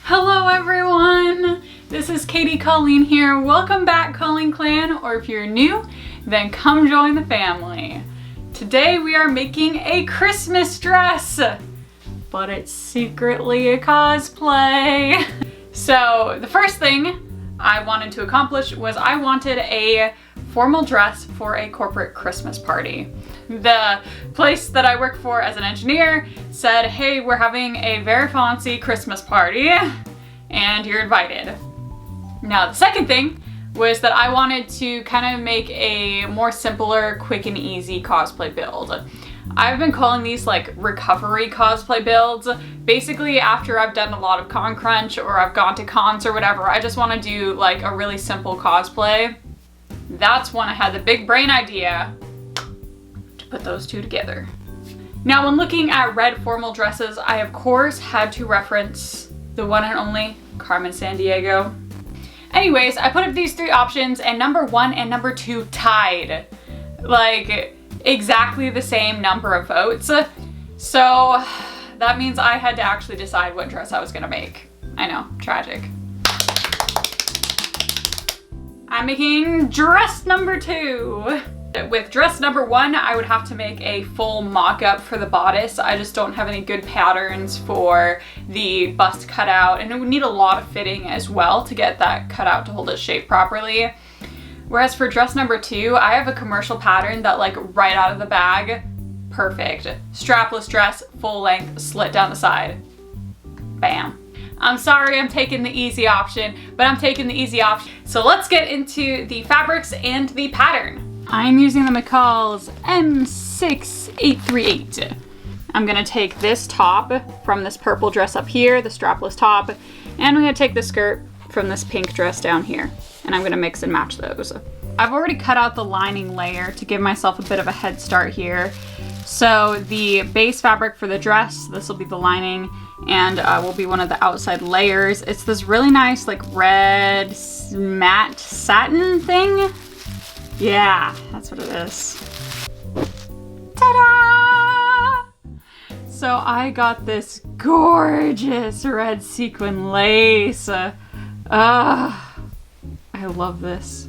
Hello everyone! This is Katie Colleen here. Welcome back, Colleen Clan, or if you're new, then come join the family. Today we are making a Christmas dress, but it's secretly a cosplay. So the first thing I wanted to accomplish was I wanted a formal dress for a corporate Christmas party. The place that I work for as an engineer said, hey, we're having a very fancy Christmas party and you're invited. Now the second thing was that I wanted to kind of make a more simpler, quick and easy cosplay build. I've been calling these like recovery cosplay builds. Basically, after I've done a lot of con crunch or I've gone to cons or whatever, I just want to do like a really simple cosplay. That's when I had the big brain idea to put those two together. Now, when looking at red formal dresses, I of course had to reference the one and only Carmen Sandiego. Anyways, I put up these three options and number 1 and number 2 tied. Like, exactly the same number of votes. So that means I had to actually decide what dress I was gonna make. I know, tragic. I'm making dress number 2. With dress number 1, I would have to make a full mock-up for the bodice. I just don't have any good patterns for the bust cutout, and it would need a lot of fitting as well to get that cutout to hold its shape properly. Whereas for dress number 2, I have a commercial pattern that like right out of the bag, perfect. Strapless dress, full length, slit down the side. Bam. I'm sorry I'm taking the easy option, but I'm taking the easy option. So let's get into the fabrics and the pattern. I'm using the McCall's M6838. I'm gonna take this top from this purple dress up here, the strapless top, and I'm gonna take the skirt from this pink dress down here, and I'm gonna mix and match those. I've already cut out the lining layer to give myself a bit of a head start here. So the base fabric for the dress, this will be the lining, and will be one of the outside layers. It's this really nice like red matte satin thing. Yeah, that's what it is. Ta-da! So I got this gorgeous red sequin lace. I love this.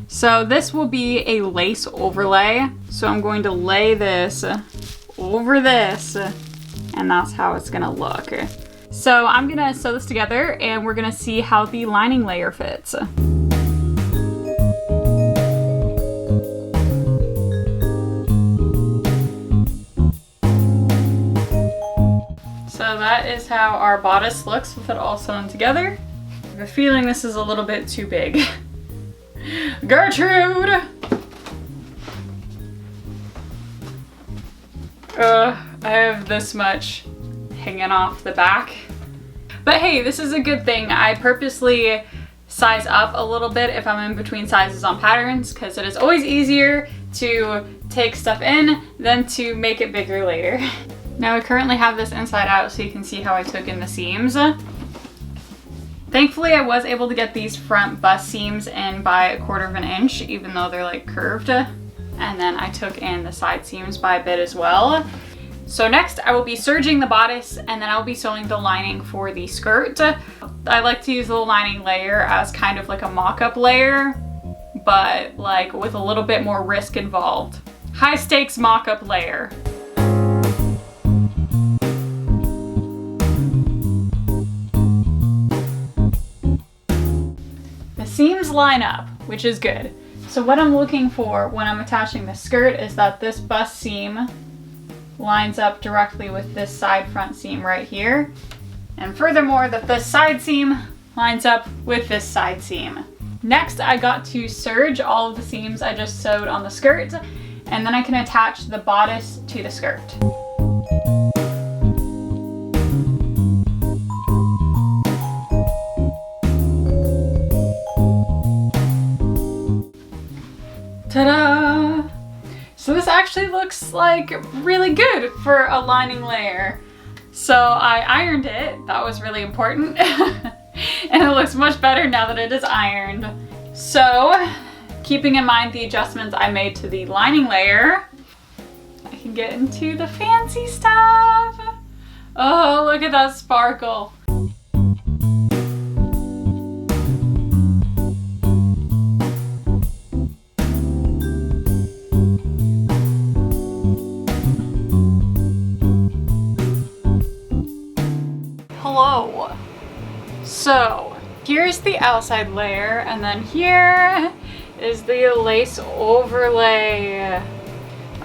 So this will be a lace overlay. So I'm going to lay this over this, and that's how it's gonna look. So I'm gonna sew this together and we're gonna see how the lining layer fits. So that is how our bodice looks with it all sewn together. I have a feeling this is a little bit too big. Gertrude! I have this much hanging off the back. But hey, this is a good thing. I purposely size up a little bit if I'm in between sizes on patterns, because it is always easier to take stuff in than to make it bigger later. Now I currently have this inside out so you can see how I took in the seams. Thankfully I was able to get these front bust seams in by 1/4 of an inch, even though they're like curved. And then I took in the side seams by a bit as well. So next I will be serging the bodice, and then I'll be sewing the lining for the skirt. I like to use the lining layer as kind of like a mock-up layer, but like with a little bit more risk involved. High stakes mock-up layer. Seams line up, which is good. So what I'm looking for when I'm attaching the skirt is that this bust seam lines up directly with this side front seam right here. And furthermore, that this side seam lines up with this side seam. Next, I got to serge all of the seams I just sewed on the skirt, and then I can attach the bodice to the skirt. Ta-da! So this actually looks like really good for a lining layer. So I ironed it, that was really important. And it looks much better now that it is ironed. So, keeping in mind the adjustments I made to the lining layer, I can get into the fancy stuff. Oh, look at that sparkle. Hello. So here's the outside layer, and then here is the lace overlay.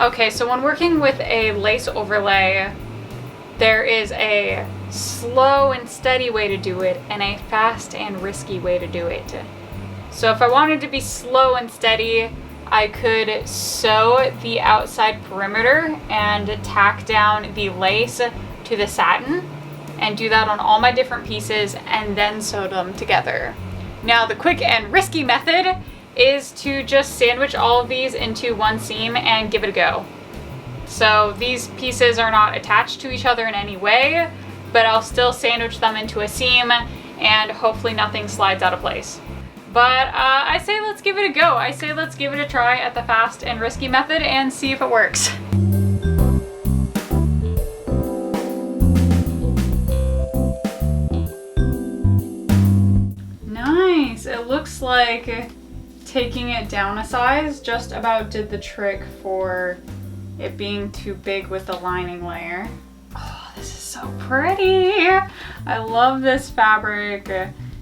Okay, so when working with a lace overlay, there is a slow and steady way to do it and a fast and risky way to do it. So if I wanted to be slow and steady, I could sew the outside perimeter and tack down the lace to the satin and do that on all my different pieces and then sew them together. Now the quick and risky method is to just sandwich all of these into one seam and give it a go. So these pieces are not attached to each other in any way, but I'll still sandwich them into a seam and hopefully nothing slides out of place. But I say let's give it a go. I say let's give it a try at the fast and risky method and see if it works. Nice. It looks like taking it down a size just about did the trick for it being too big with the lining layer. Oh, this is so pretty. I love this fabric.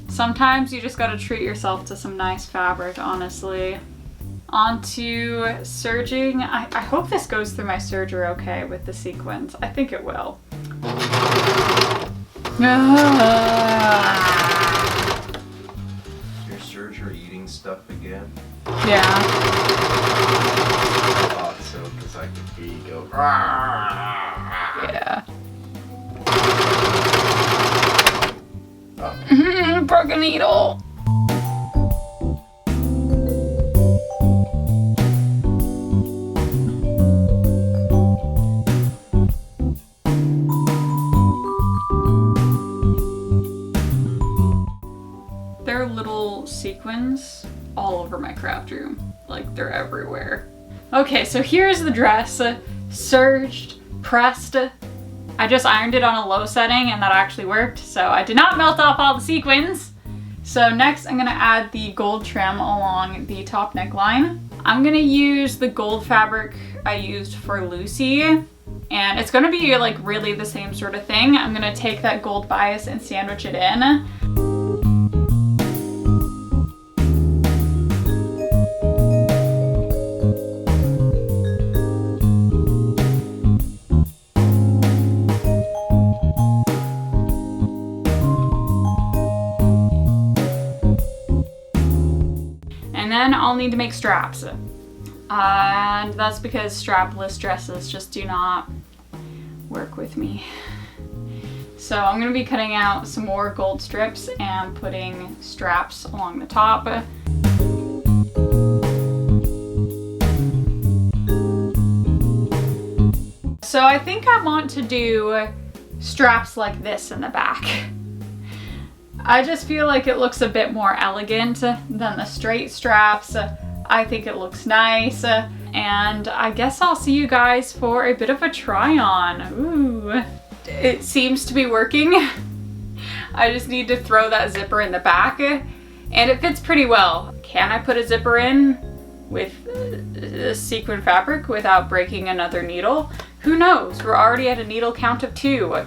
Sometimes you just gotta treat yourself to some nice fabric, honestly. Onto serging. I hope this goes through my serger okay with the sequins. I think it will. Your serger eating stuff again? Yeah. I thought so, because I could hear you go. Yeah. Oh. Broke a needle. There are little sequins all over my craft room. Like, they're everywhere. Okay, so here's the dress. Serged, pressed. I just ironed it on a low setting and that actually worked. So I did not melt off all the sequins. So next I'm gonna add the gold trim along the top neckline. I'm gonna use the gold fabric I used for Lucy. And it's gonna be like really the same sort of thing. I'm gonna take that gold bias and sandwich it in. And then I'll need to make straps. And that's because strapless dresses just do not work with me. So I'm gonna be cutting out some more gold strips and putting straps along the top. So I think I want to do straps like this in the back. I just feel like it looks a bit more elegant than the straight straps. I think it looks nice. And I guess I'll see you guys for a bit of a try on. Ooh, it seems to be working. I just need to throw that zipper in the back and it fits pretty well. Can I put a zipper in with sequin fabric without breaking another needle? Who knows? We're already at a needle count of 2.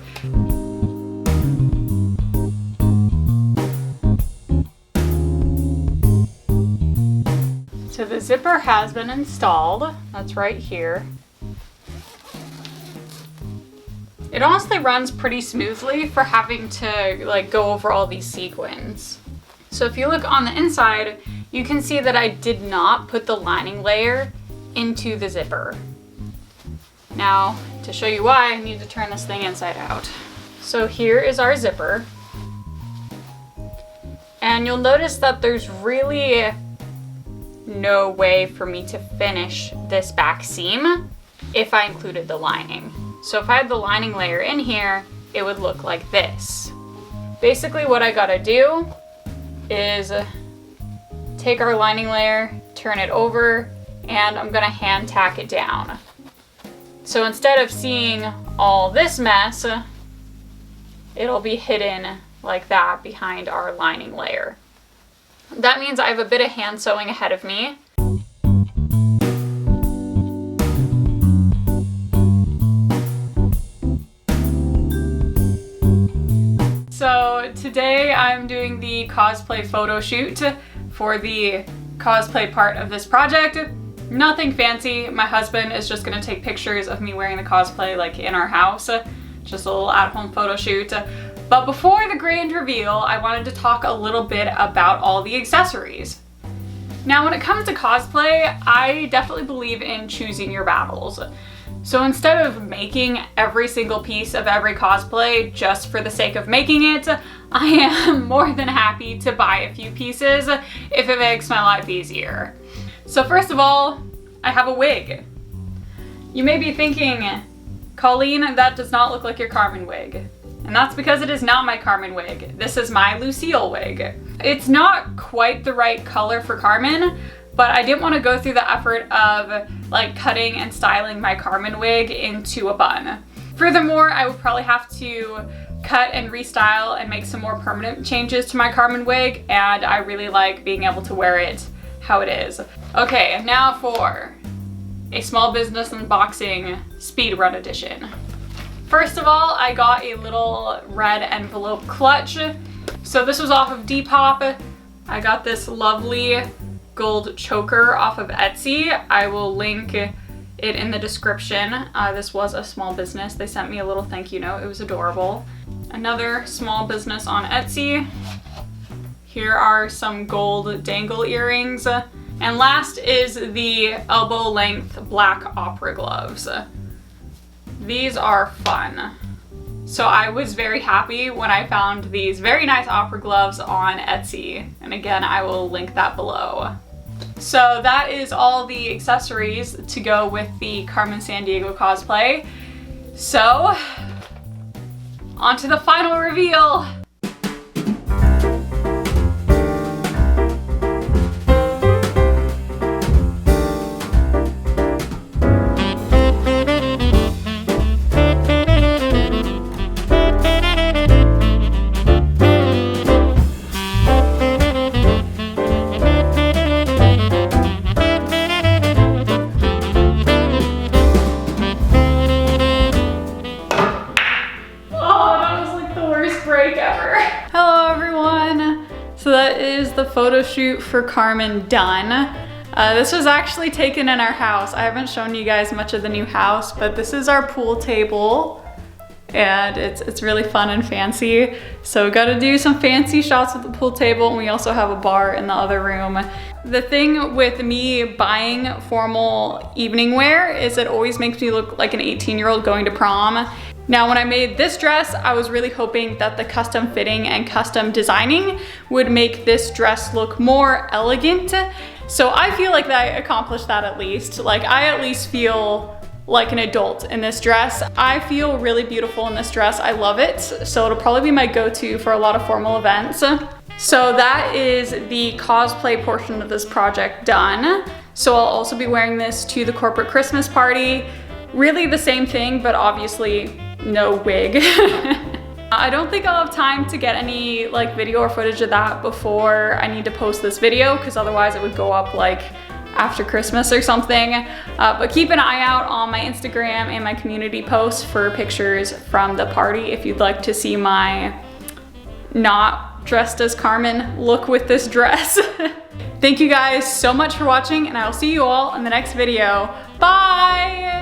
So the zipper has been installed. That's right here. It honestly runs pretty smoothly for having to like go over all these sequins. So if you look on the inside, you can see that I did not put the lining layer into the zipper. Now, to show you why, I need to turn this thing inside out. So here is our zipper. And you'll notice that there's really no way for me to finish this back seam if I included the lining. So if I had the lining layer in here, it would look like this. Basically what I gotta do is take our lining layer, turn it over, and I'm gonna hand tack it down. So instead of seeing all this mess, it'll be hidden like that behind our lining layer. That means I have a bit of hand sewing ahead of me. So today I'm doing the cosplay photo shoot for the cosplay part of this project. Nothing fancy. My husband is just gonna take pictures of me wearing the cosplay like in our house. Just a little at-home photo shoot. But before the grand reveal, I wanted to talk a little bit about all the accessories. Now, when it comes to cosplay, I definitely believe in choosing your battles. So instead of making every single piece of every cosplay just for the sake of making it, I am more than happy to buy a few pieces if it makes my life easier. So first of all, I have a wig. You may be thinking, Colleen, that does not look like your Carmen wig. And that's because it is not my Carmen wig. This is my Lucille wig. It's not quite the right color for Carmen, but I didn't want to go through the effort of like cutting and styling my Carmen wig into a bun. Furthermore, I would probably have to cut and restyle and make some more permanent changes to my Carmen wig, and I really like being able to wear it how it is. Okay, now for a small business unboxing speedrun edition. First of all, I got a little red envelope clutch. So this was off of Depop. I got this lovely gold choker off of Etsy. I will link it in the description. This was a small business. They sent me a little thank you note. It was adorable. Another small business on Etsy. Here are some gold dangle earrings. And last is the elbow length black opera gloves. These are fun. So I was very happy when I found these very nice opera gloves on Etsy. And again, I will link that below. So that is all the accessories to go with the Carmen Sandiego cosplay. So, on to the final reveal. Hello everyone! So that is the photo shoot for Carmen done. This was actually taken in our house. I haven't shown you guys much of the new house, but this is our pool table and it's really fun and fancy. So we got to do some fancy shots with the pool table, and we also have a bar in the other room. The thing with me buying formal evening wear is it always makes me look like an 18-year-old going to prom. Now, when I made this dress, I was really hoping that the custom fitting and custom designing would make this dress look more elegant. So I feel like I accomplished that at least. Like, I at least feel like an adult in this dress. I feel really beautiful in this dress. I love it. So it'll probably be my go-to for a lot of formal events. So that is the cosplay portion of this project done. So I'll also be wearing this to the corporate Christmas party. Really the same thing, but obviously no wig. I don't think I'll have time to get any like video or footage of that before I need to post this video, because otherwise it would go up like after Christmas or something. But keep an eye out on my Instagram and my community posts for pictures from the party if you'd like to see my not dressed as Carmen look with this dress. Thank you guys so much for watching, and I will see you all in the next video. Bye!